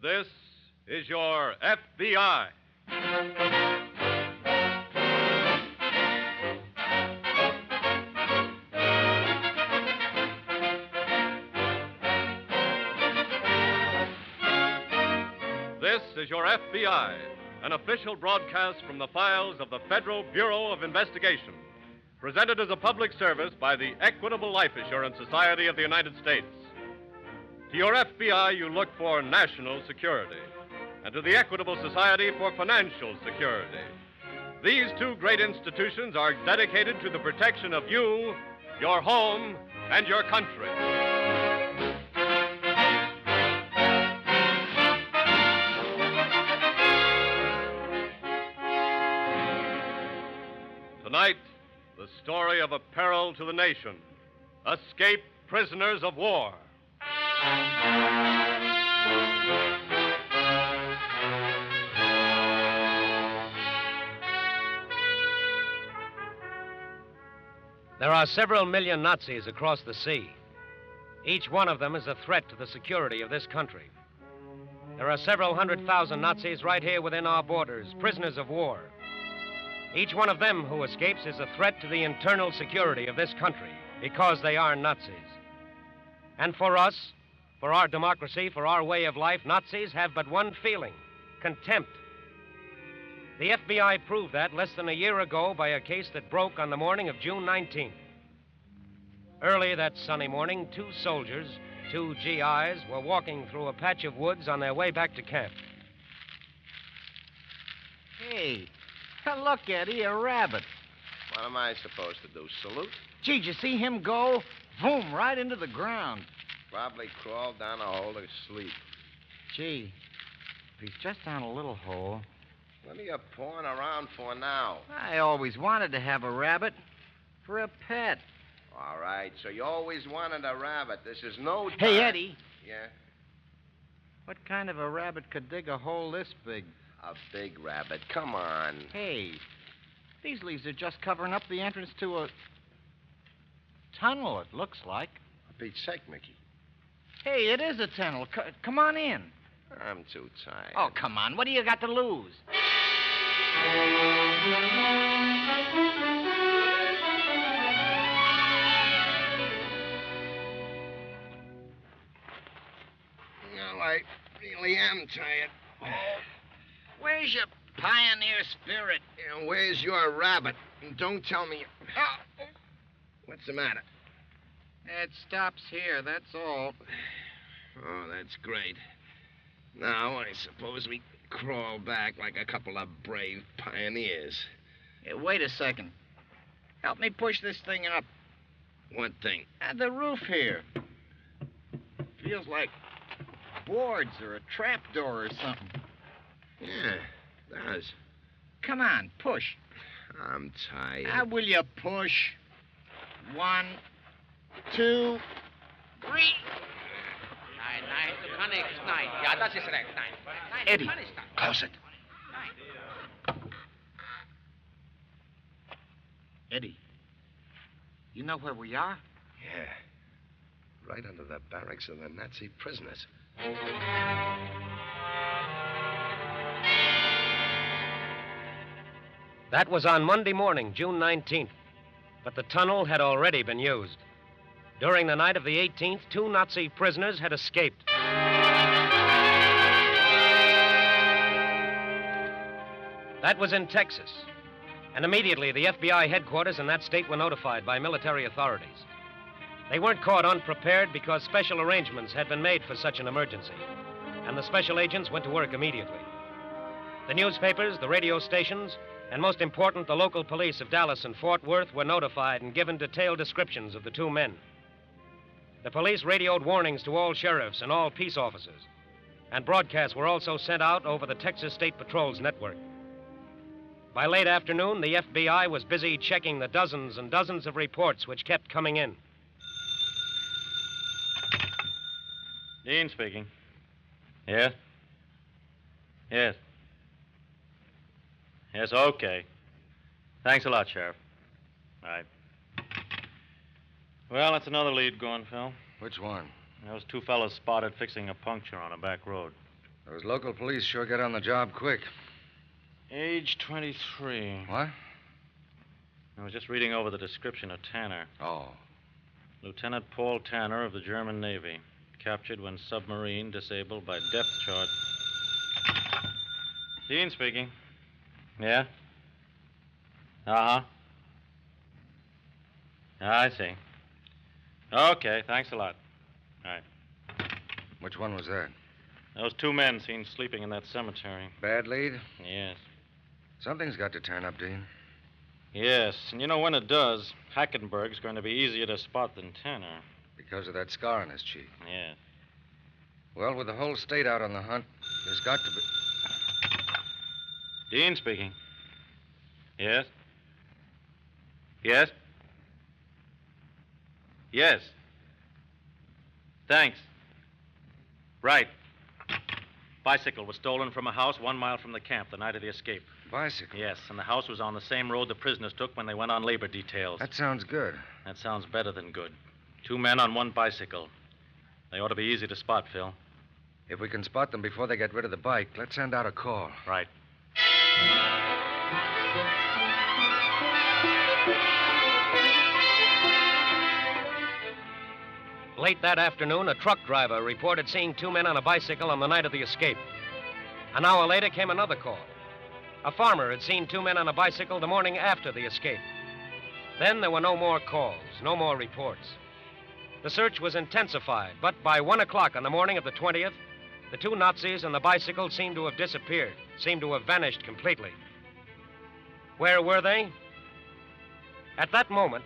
This is your FBI. This is your FBI, an official broadcast from the files of the Federal Bureau of Investigation, presented as a public service by the Equitable Life Assurance Society of the United States. To your FBI, you look for national security, and to the Equitable Society for financial security. These two great institutions are dedicated to the protection of you, your home, and your country. Tonight, the story of a peril to the nation. Escaped prisoners of war. There are several million Nazis across the sea. Each one of them is a threat to the security of this country. There are several 100,000 Nazis right here within our borders, prisoners of war. Each one of them who escapes is a threat to the internal security of this country because they are Nazis. And for us, for our democracy, for our way of life, Nazis have but one feeling: contempt. The FBI proved that less than a year ago by a case that broke on the morning of June 19th. Early that sunny morning, two soldiers, two GIs, were walking through a patch of woods on their way back to camp. Hey, look, Eddie, a rabbit. What am I supposed to do, salute? Gee, did you see him go? Boom, right into the ground. Probably crawled down a hole to sleep. Gee, if he's just down a little hole. What are you pawing around for now? I always wanted to have a rabbit for a pet. All right, so you always wanted a rabbit. This is no time. Hey, Eddie. Yeah? What kind of a rabbit could dig a hole this big? A big rabbit. Come on. Hey, these leaves are just covering up the entrance to a tunnel, it looks like. For Pete's sake, Mickey. Hey, it is a tunnel. Come on in. I'm too tired. Oh, come on. What do you got to lose? Well, I really am tired. Oh. Where's your pioneer spirit? And where's your rabbit? And don't tell me... Oh. What's the matter? It stops here, that's all. Oh, that's great. Now, I suppose we crawl back like a couple of brave pioneers. Hey, wait a second. Help me push this thing up. What thing? The roof here. Feels like boards or a trapdoor or something. Yeah, it does. Come on, push. I'm tired. Will you push? 1, 2, 3. Eddie, close it. Eddie, you know where we are? Yeah. Right under the barracks of the Nazi prisoners. That was on Monday morning, June 19th. But the tunnel had already been used. During the night of the 18th, two Nazi prisoners had escaped. That was in Texas. And immediately, the FBI headquarters in that state were notified by military authorities. They weren't caught unprepared because special arrangements had been made for such an emergency. And the special agents went to work immediately. The newspapers, the radio stations, and most important, the local police of Dallas and Fort Worth were notified and given detailed descriptions of the two men. The police radioed warnings to all sheriffs and all peace officers, and broadcasts were also sent out over the Texas State Patrol's network. By late afternoon, the FBI was busy checking the dozens and dozens of reports which kept coming in. Dean speaking. Yes? Yes. Yes, okay. Thanks a lot, Sheriff. All right. Well, that's another lead going, Phil. Which one? Those two fellas spotted fixing a puncture on a back road. Those local police sure get on the job quick. Age 23. What? I was just reading over the description of Tanner. Oh. Lieutenant Paul Tanner of the German Navy. Captured when submarine disabled by depth charge. Dean speaking. Yeah? Uh-huh. I see. Okay, thanks a lot. All right. Which one was that? Those two men seen sleeping in that cemetery. Bad lead? Yes. Something's got to turn up, Dean. Yes, and you know when it does, Hackenberg's going to be easier to spot than Tanner. Because of that scar on his cheek. Yes. Well, with the whole state out on the hunt, there's got to be... Dean speaking. Yes? Yes? Yes. Thanks. Right. Bicycle was stolen from a house 1 mile from the camp the night of the escape. Bicycle? Yes, and the house was on the same road the prisoners took when they went on labor details. That sounds good. That sounds better than good. 2 men on 1 bicycle. They ought to be easy to spot, Phil. If we can spot them before they get rid of the bike, let's send out a call. Right. Late that afternoon, a truck driver reported seeing 2 men on a bicycle on the night of the escape. An hour later came another call. A farmer had seen 2 men on a bicycle the morning after the escape. Then there were no more calls, no more reports. The search was intensified, but by 1 o'clock on the morning of the 20th, the 2 Nazis and the bicycle seemed to have disappeared, seemed to have vanished completely. Where were they? At that moment,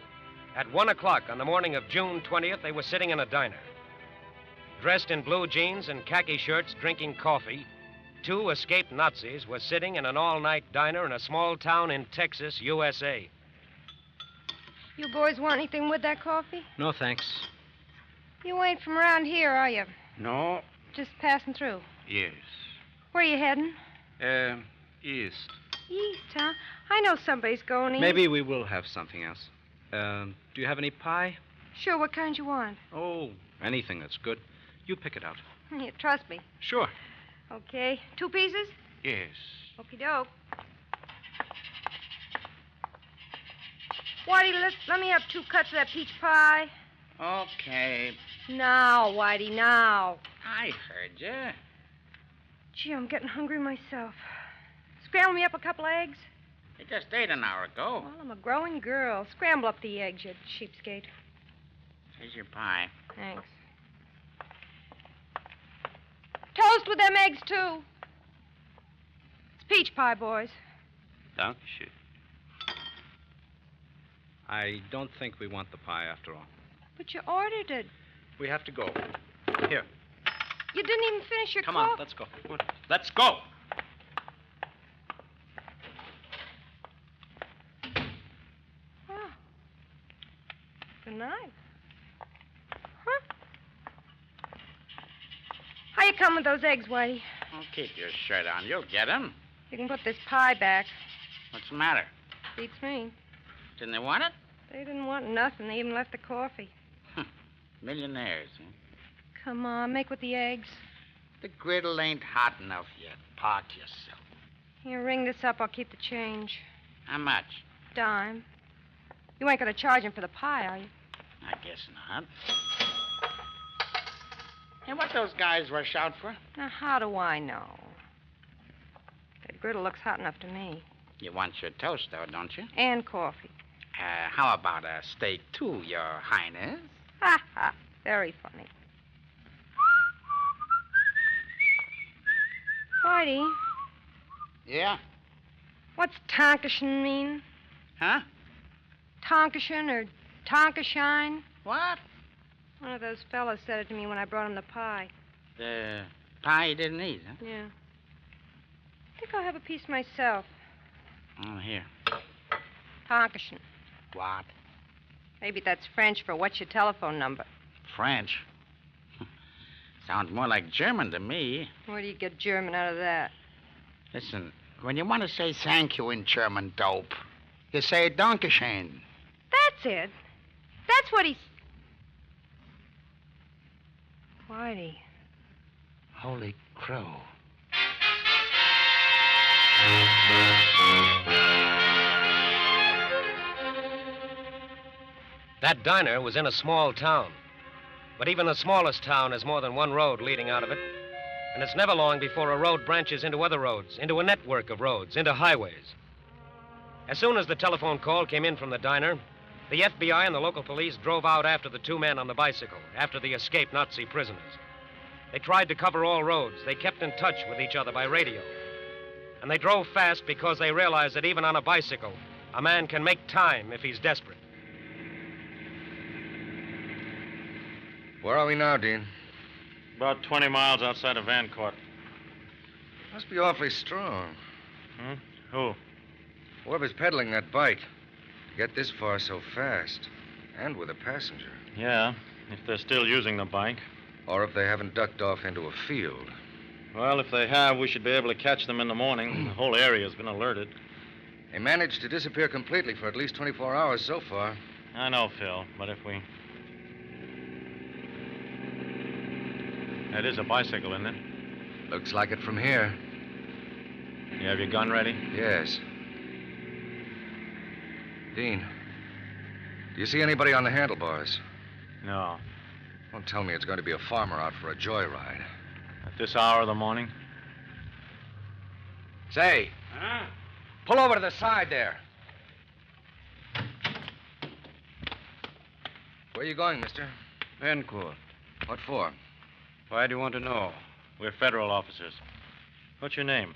at 1 o'clock on the morning of June 20th, they were sitting in a diner. Dressed in blue jeans and khaki shirts, drinking coffee, 2 escaped Nazis were sitting in an all-night diner in a small town in Texas, USA. You boys want anything with that coffee? No, thanks. You ain't from around here, are you? No. Just passing through. Yes. Where you heading? East. East, huh? I know somebody's going east. Maybe we will have something else. Do you have any pie? Sure, what kind you want? Oh, anything that's good. You pick it out. You trust me. Sure. Okay. 2 pieces? Yes. Okie doke. Whitey, let me have 2 cuts of that peach pie. Okay. Now, Whitey, now. I heard you. Gee, I'm getting hungry myself. Scramble me up a couple eggs? You just ate an hour ago. Well, I'm a growing girl. Scramble up the eggs, you cheapskate. Here's your pie. Thanks. Toast with them eggs, too. It's peach pie, boys. Dankeschön. I don't think we want the pie after all. But you ordered it. We have to go. Here. You didn't even finish your Come coffee. on, let's go. Come on. Let's go. Oh. Good night. Huh? How you come with those eggs, Whitey? Oh, keep your shirt on. You'll get 'em. You can put this pie back. What's the matter? Beats me. Didn't they want it? They didn't want nothing. They even left the coffee. Millionaires, huh? Come on, make with the eggs. The griddle ain't hot enough yet. Park yourself. Here, ring this up. I'll keep the change. How much? Dime. You ain't going to charge him for the pie, are you? I guess not. Hey, what those guys rush out for? Now, how do I know? That griddle looks hot enough to me. You want your toast, though, don't you? And coffee. How about a steak, too, Your Highness? Ha ha. Very funny. Whitey, Yeah? what's Tonkashin mean? Huh? Tonkashin or Tonkashine? What? One of those fellas said it to me when I brought him the pie. The pie you didn't eat, huh? Yeah. I think I'll have a piece myself. Oh, here. Tonkashin. What? Maybe that's French for what's your telephone number? French. Sounds more like German to me. Where do you get German out of that? Listen, when you want to say thank you in German, dope, you say Dankeschön. That's it. That's what he's... Whitey. Holy crow. That diner was in a small town. But even the smallest town has more than one road leading out of it. And it's never long before a road branches into other roads, into a network of roads, into highways. As soon as the telephone call came in from the diner, the FBI and the local police drove out after the two men on the bicycle, after the escaped Nazi prisoners. They tried to cover all roads. They kept in touch with each other by radio. And they drove fast because they realized that even on a bicycle, a man can make time if he's desperate. Where are we now, Dean? About 20 miles outside of Vancourt. Must be awfully strong. Who? Whoever's pedaling that bike to get this far so fast, and with a passenger. Yeah, if they're still using the bike. Or if they haven't ducked off into a field. Well, if they have, we should be able to catch them in the morning. The whole area's been alerted. They managed to disappear completely for at least 24 hours so far. I know, Phil, but if we... That is a bicycle, isn't it? Looks like it from here. You have your gun ready? Yes. Dean, do you see anybody on the handlebars? No. Don't tell me it's going to be a farmer out for a joyride. At this hour of the morning? Say, pull over to the side there. Where are you going, mister? Vancourt. What for? Why do you want to know? We're federal officers. What's your name?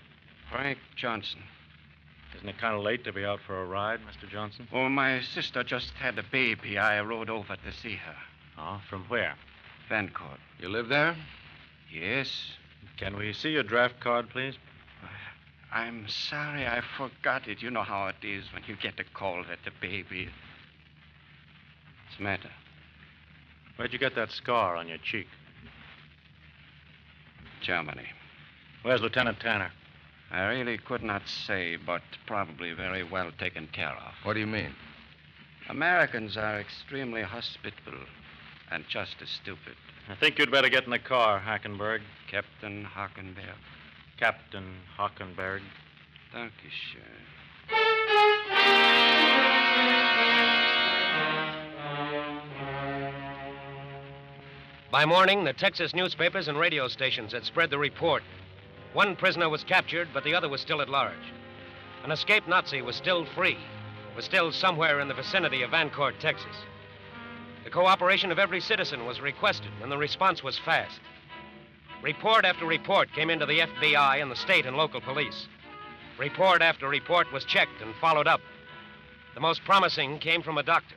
Frank Johnson. Isn't it kind of late to be out for a ride, Mr. Johnson? Oh, my sister just had a baby. I rode over to see her. Oh, from where? Vancourt. You live there? Yes. Can we see your draft card, please? I'm sorry I forgot it. You know how it is when you get a call that the baby... What's the matter? Where'd you get that scar on your cheek? Germany. Where's Lieutenant Tanner? I really could not say, but probably very well taken care of. What do you mean? Americans are extremely hospitable and just as stupid. I think you'd better get in the car, Hackenberg. Captain Hockenberg. Captain Hockenberg. Dankeschön. By morning, the Texas newspapers and radio stations had spread the report. One prisoner was captured, but the other was still at large. An escaped Nazi was still free, was still somewhere in the vicinity of Vancourt, Texas. The cooperation of every citizen was requested, and the response was fast. Report after report came into the FBI and the state and local police. Report after report was checked and followed up. The most promising came from a doctor.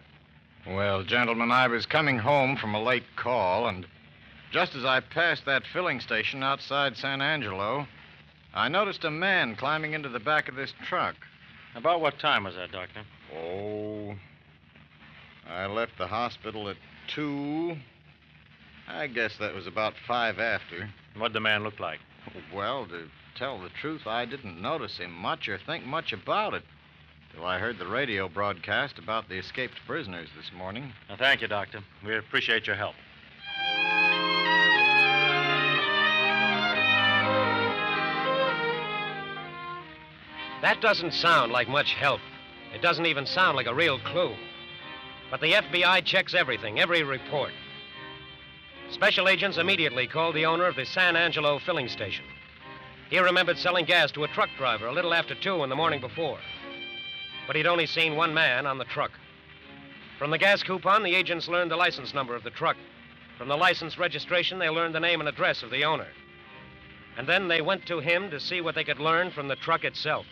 Well, gentlemen, I was coming home from a late call, and just as I passed that filling station outside San Angelo, I noticed a man climbing into the back of this truck. About what time was that, Doctor? Oh, I left the hospital at 2. I guess that was about 5 after. What'd the man look like? Well, to tell the truth, I didn't notice him much or think much about it till I heard the radio broadcast about the escaped prisoners this morning. Well, thank you, Doctor. We appreciate your help. That doesn't sound like much help. It doesn't even sound like a real clue. But the FBI checks everything, every report. Special agents immediately called the owner of the San Angelo filling station. He remembered selling gas to a truck driver a little after 2 in the morning before. But he'd only seen one man on the truck. From the gas coupon, the agents learned the license number of the truck. From the license registration, they learned the name and address of the owner. And then they went to him to see what they could learn from the truck itself.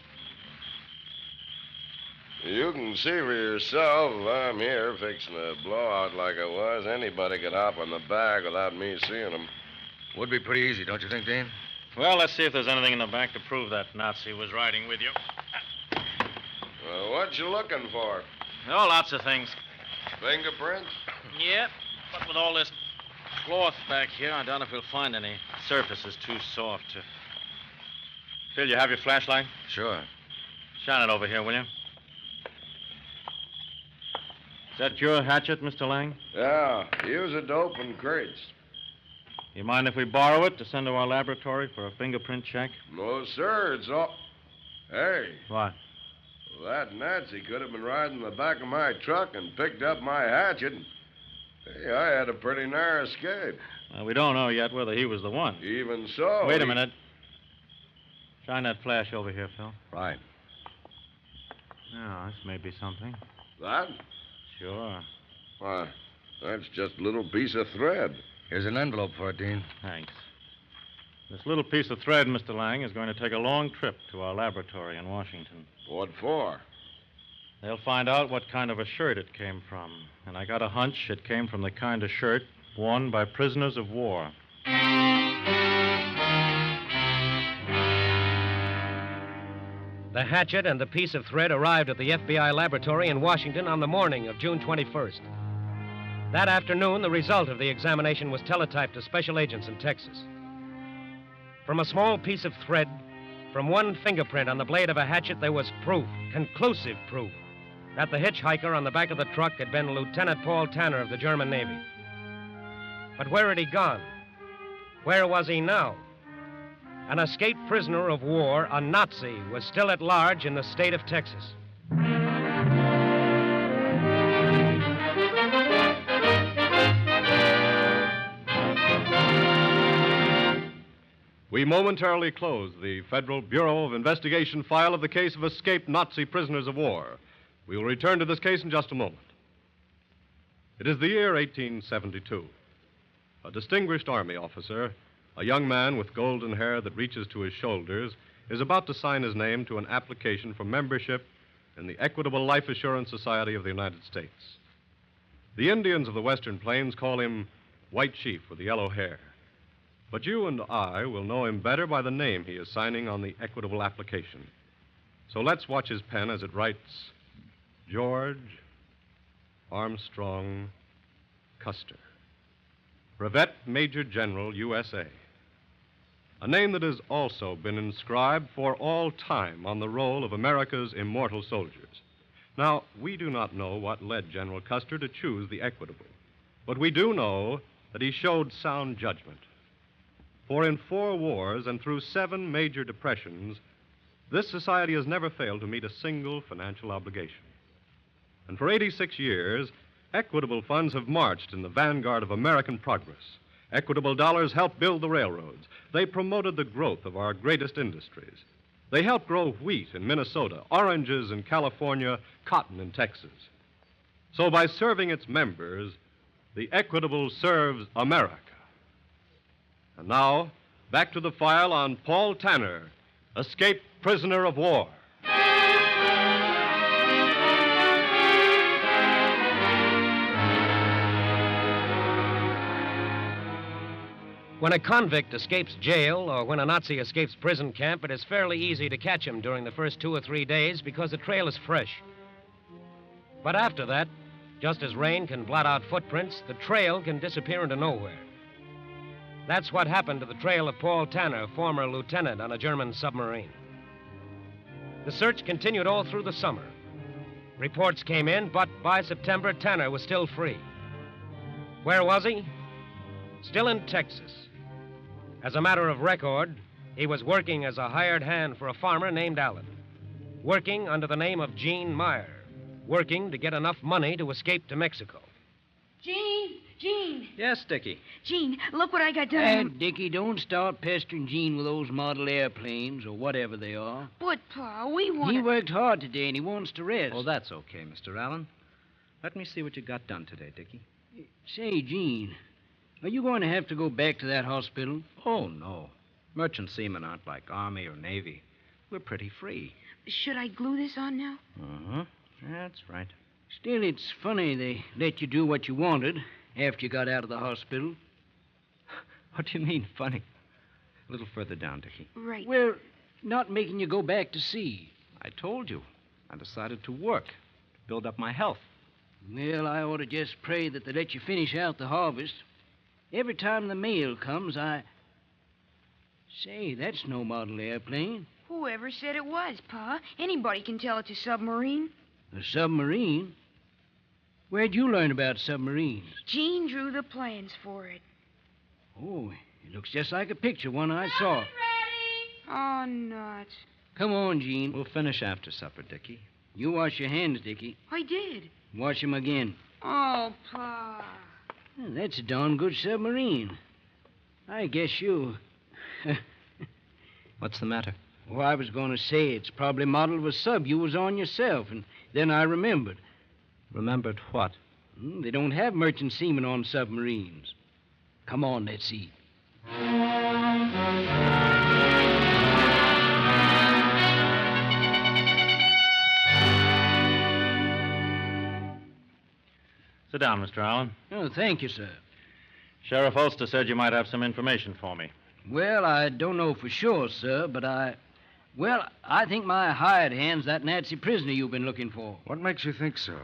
You can see for yourself. If I'm here fixing a blowout like I was, anybody could hop on the back without me seeing them. Would be pretty easy, don't you think, Dean? Well, let's see if there's anything in the back to prove that Nazi was riding with you. Well, what you looking for? Oh, lots of things. Fingerprints? Yeah, but with all this cloth back here, I doubt if we'll find any. The surface is too soft to... Phil, you have your flashlight? Sure. Shine it over here, will you? Is that your hatchet, Mr. Lang? Yeah, use it to open crates. You mind if we borrow it to send to our laboratory for a fingerprint check? No, sir, it's all... Hey, What? that Nazi could have been riding in the back of my truck and picked up my hatchet. Hey, I had a pretty narrow escape. Well, we don't know yet whether he was the one. Even so... Wait a minute. Shine that flash over here, Phil. Right. Oh, this may be something. That? Sure. Why, that's just a little piece of thread. Here's an envelope for it, Dean. Thanks. This little piece of thread, Mr. Lang, is going to take a long trip to our laboratory in Washington. What for? They'll find out what kind of a shirt it came from. And I got a hunch it came from the kind of shirt worn by prisoners of war. The hatchet and the piece of thread arrived at the FBI laboratory in Washington on the morning of June 21st. That afternoon, the result of the examination was teletyped to special agents in Texas. From a small piece of thread, from one fingerprint on the blade of a hatchet, there was proof, conclusive proof, that the hitchhiker on the back of the truck had been Lieutenant Paul Tanner of the German Navy. But where had he gone? Where was he now? An escaped prisoner of war, a Nazi, was still at large in the state of Texas. We momentarily close the Federal Bureau of Investigation file of the case of escaped Nazi prisoners of war. We will return to this case in just a moment. It is the year 1872. A distinguished Army officer, a young man with golden hair that reaches to his shoulders, is about to sign his name to an application for membership in the Equitable Life Assurance Society of the United States. The Indians of the Western Plains call him White Chief with the yellow hair. But you and I will know him better by the name he is signing on the equitable application. So let's watch his pen as it writes George Armstrong Custer, Brevet Major General, USA. A name that has also been inscribed for all time on the roll of America's immortal soldiers. Now, we do not know what led General Custer to choose the equitable, but we do know that he showed sound judgment. For in 4 wars and through 7 major depressions, this society has never failed to meet a single financial obligation. And for 86 years, equitable funds have marched in the vanguard of American progress. Equitable dollars helped build the railroads. They promoted the growth of our greatest industries. They helped grow wheat in Minnesota, oranges in California, cotton in Texas. So by serving its members, the equitable serves America. And now, back to the file on Paul Tanner, escaped prisoner of war. When a convict escapes jail or when a Nazi escapes prison camp, it is fairly easy to catch him during the first 2 or 3 days because the trail is fresh. But after that, just as rain can blot out footprints, the trail can disappear into nowhere. That's what happened to the trail of Paul Tanner, former lieutenant on a German submarine. The search continued all through the summer. Reports came in, but by September, Tanner was still free. Where was he? Still in Texas. As a matter of record, he was working as a hired hand for a farmer named Allen. Working under the name of Gene Meyer. Working to get enough money to escape to Mexico. Gene! Yes, Dickie. Gene, look what I got done. And, Dickie, don't start pestering Gene with those model airplanes or whatever they are. But, Pa, we want He worked hard today and he wants to rest. Oh, that's okay, Mr. Allen. Let me see what you got done today, Dickie. Say, Gene, are you going to have to go back to that hospital? Oh, no. Merchant seamen aren't like Army or Navy. We're pretty free. Should I glue this on now? Uh-huh. That's right. Still, it's funny they let you do what you wanted after you got out of the hospital. What do you mean, funny? A little further down, Dickie. Right. Well, not making you go back to sea. I told you. I decided to work, to build up my health. Well, I ought to just pray that they let you finish out the harvest. Every time the mail comes, Say, that's no model airplane. Whoever said it was, Pa? Anybody can tell it's a submarine. A submarine? Where'd you learn about submarines? Gene drew the plans for it. Oh, it looks just like a picture, one I saw. Oh, nuts. Come on, Gene. We'll finish after supper, Dickie. You wash your hands, Dickie. I did. Wash 'em again. Oh, Pa. Well, that's a darn good submarine. I guess you... What's the matter? Well, I was going to say it's probably modeled of a sub you was on yourself, and then I remembered. Remembered what? They don't have merchant seamen on submarines. Come on, let's eat. Sit down, Mr. Allen. Oh, thank you, sir. Sheriff Ulster said you might have some information for me. Well, I don't know for sure, sir, but I think my hired hand's that Nazi prisoner you've been looking for. What makes you think so?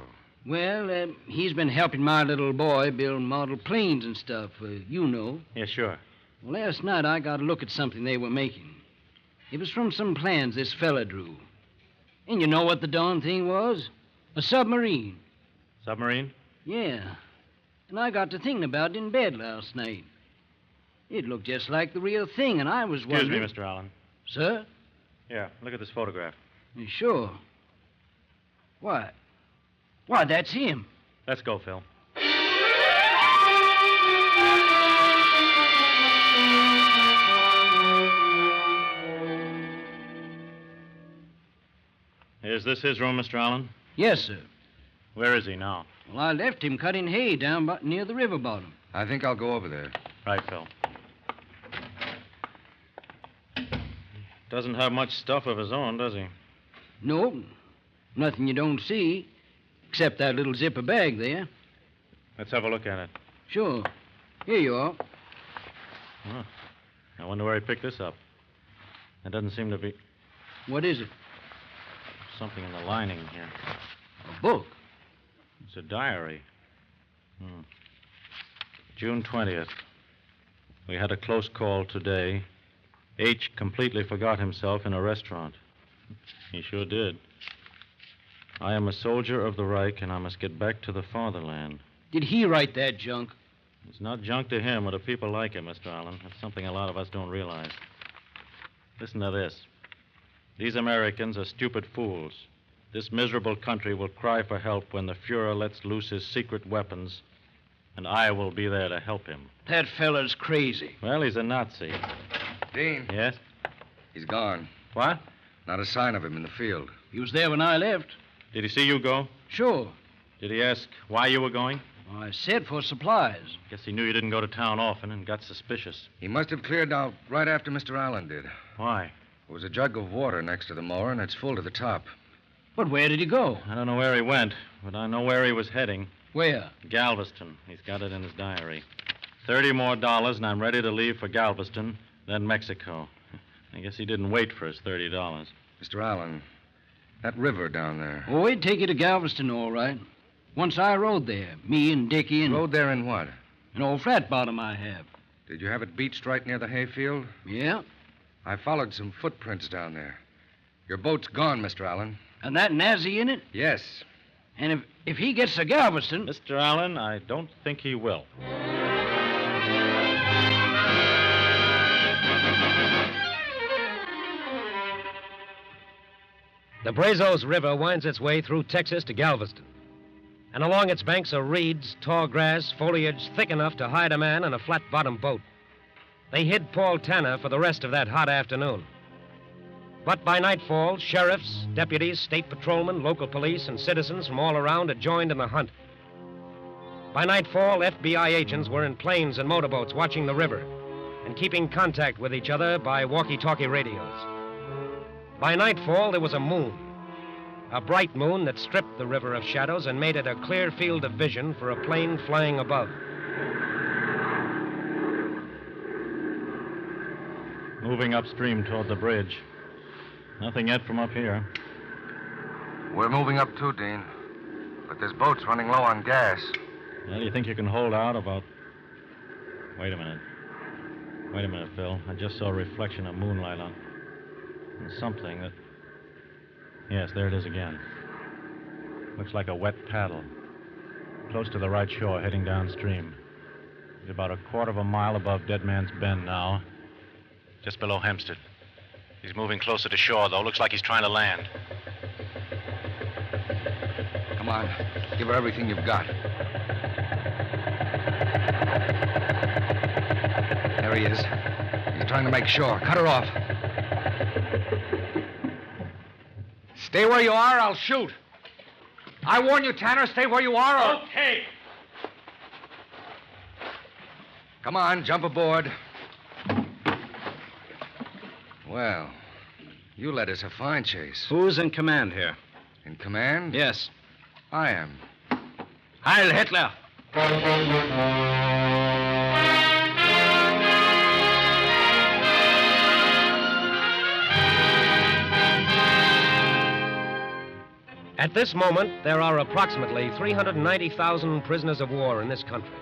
Well, he's been helping my little boy build model planes and stuff, you know. Yeah, sure. Well, last night I got a look at something they were making. It was from some plans this fella drew. And you know what the darn thing was? A submarine. Submarine? Yeah. And I got to thinking about it in bed last night. It looked just like the real thing, and I was wondering... Excuse me, Mr. Allen. Sir? Yeah, look at this photograph. Sure. Why, that's him. Let's go, Phil. Is this his room, Mr. Allen? Yes, sir. Where is he now? Well, I left him cutting hay down near the river bottom. I think I'll go over there. Right, Phil. Doesn't have much stuff of his own, does he? Nope. Nothing you don't see, except that little zipper bag there. Let's have a look at it. Sure. Here you are. Oh, I wonder where he picked this up. There doesn't seem to be What is it? something in the lining here. A book. It's a diary. June 20th. We had a close call today. H completely forgot himself in a restaurant. He sure did. I am a soldier of the Reich, and I must get back to the fatherland. Did he write that junk? It's not junk to him or to people like him, Mr. Allen. That's something a lot of us don't realize. Listen to this. These Americans are stupid fools. This miserable country will cry for help when the Fuhrer lets loose his secret weapons, and I will be there to help him. That fella's crazy. Well, he's a Nazi. Dean. Yes? He's gone. What? Not a sign of him in the field. He was there when I left. Did he see you go? Sure. Did he ask why you were going? Well, I said for supplies. Guess he knew you didn't go to town often and got suspicious. He must have cleared out right after Mr. Allen did. Why? There was a jug of water next to the mower, and it's full to the top. But where did he go? I don't know where he went, but I know where he was heading. Where? Galveston. He's got it in his diary. $30 more, and I'm ready to leave for Galveston, then Mexico. I guess he didn't wait for his $30. Mr. Allen, that river down there. Oh, we'd take you to Galveston, all right. Once I rode there, me and Dickie and... Rode there in what? An old flat bottom I have. Did you have it beached right near the hayfield? Yeah. I followed some footprints down there. Your boat's gone, Mr. Allen. And that Nazi in it? Yes. And if he gets to Galveston... Mr. Allen, I don't think he will. The Brazos River winds its way through Texas to Galveston. And along its banks are reeds, tall grass, foliage thick enough to hide a man in a flat-bottomed boat. They hid Paul Tanner for the rest of that hot afternoon. But by nightfall, sheriffs, deputies, state patrolmen, local police, and citizens from all around had joined in the hunt. By nightfall, FBI agents were in planes and motorboats watching the river and keeping contact with each other by walkie-talkie radios. By nightfall, there was a moon. A bright moon that stripped the river of shadows and made it a clear field of vision for a plane flying above. Moving upstream toward the bridge. Nothing yet from up here. We're moving up too, Dean. But this boat's running low on gas. Well, you think you can hold out about... Wait a minute. Wait a minute, Phil. I just saw a reflection of moonlight on something that... Yes, there it is again. Looks like a wet paddle. Close to the right shore, heading downstream. It's about a quarter of a mile above Dead Man's Bend now. Just below Hempstead. He's moving closer to shore, though. Looks like he's trying to land. Come on. Give her everything you've got. There he is. He's trying to make shore. Cut her off. Stay where you are, I'll shoot. I warn you, Tanner, stay where you are or... Okay. Come on, jump aboard. Well, you led us a fine chase. Who's in command here? In command? Yes. I am. Heil Hitler! At this moment, there are approximately 390,000 prisoners of war in this country.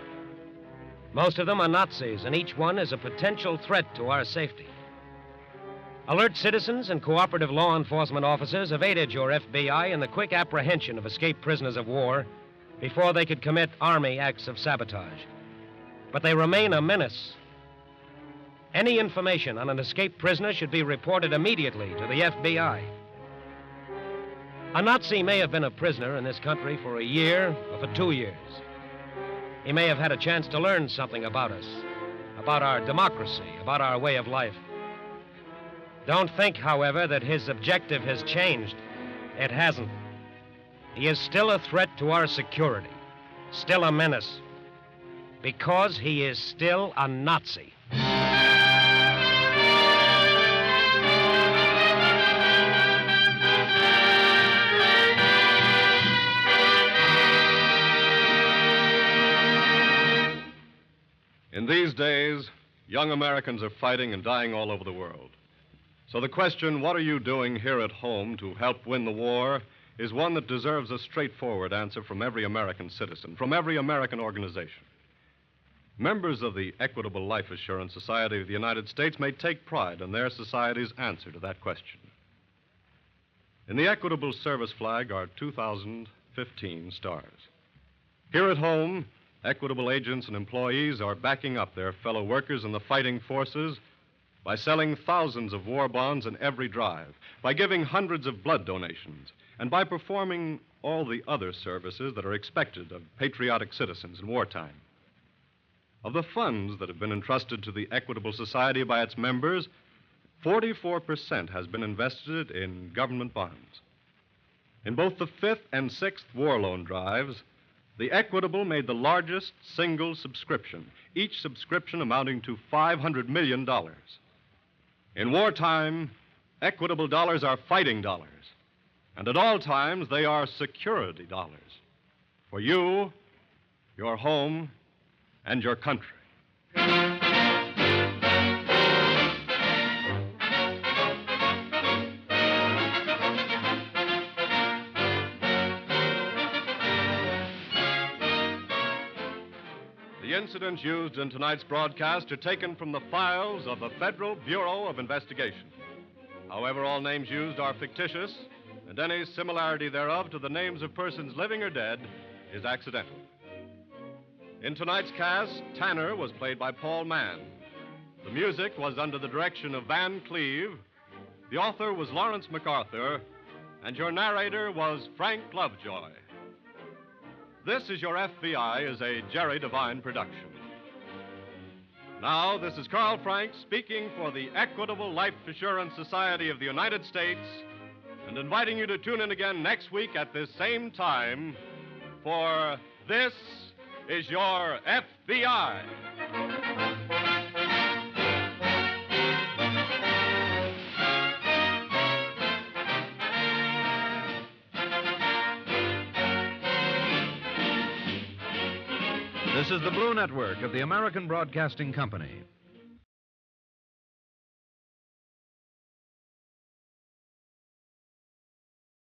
Most of them are Nazis, and each one is a potential threat to our safety. Alert citizens and cooperative law enforcement officers have aided your FBI in the quick apprehension of escaped prisoners of war before they could commit Army acts of sabotage. But they remain a menace. Any information on an escaped prisoner should be reported immediately to the FBI. A Nazi may have been a prisoner in this country for a year or for 2 years. He may have had a chance to learn something about us, about our democracy, about our way of life. Don't think, however, that his objective has changed. It hasn't. He is still a threat to our security, still a menace, because he is still a Nazi. In these days, young Americans are fighting and dying all over the world. So the question, what are you doing here at home to help win the war, is one that deserves a straightforward answer from every American citizen, from every American organization. Members of the Equitable Life Assurance Society of the United States may take pride in their society's answer to that question. In the Equitable Service flag are 2015 stars. Here at home, Equitable agents and employees are backing up their fellow workers in the fighting forces by selling thousands of war bonds in every drive, by giving hundreds of blood donations, and by performing all the other services that are expected of patriotic citizens in wartime. Of the funds that have been entrusted to the Equitable Society by its members, 44% has been invested in government bonds. In both the 5th and 6th war loan drives, the Equitable made the largest single subscription, each subscription amounting to $500 million. In wartime, Equitable dollars are fighting dollars, and at all times they are security dollars for you, your home, and your country. The incidents used in tonight's broadcast are taken from the files of the Federal Bureau of Investigation. However, all names used are fictitious, and any similarity thereof to the names of persons living or dead is accidental. In tonight's cast, Tanner was played by Paul Mann. The music was under the direction of Van Cleve. The author was Lawrence MacArthur, and your narrator was Frank Lovejoy. This is Your FBI is a Jerry Devine production. Now, this is Carl Frank speaking for the Equitable Life Assurance Society of the United States and inviting you to tune in again next week at this same time for This is Your FBI. This is the Blue Network of the American Broadcasting Company.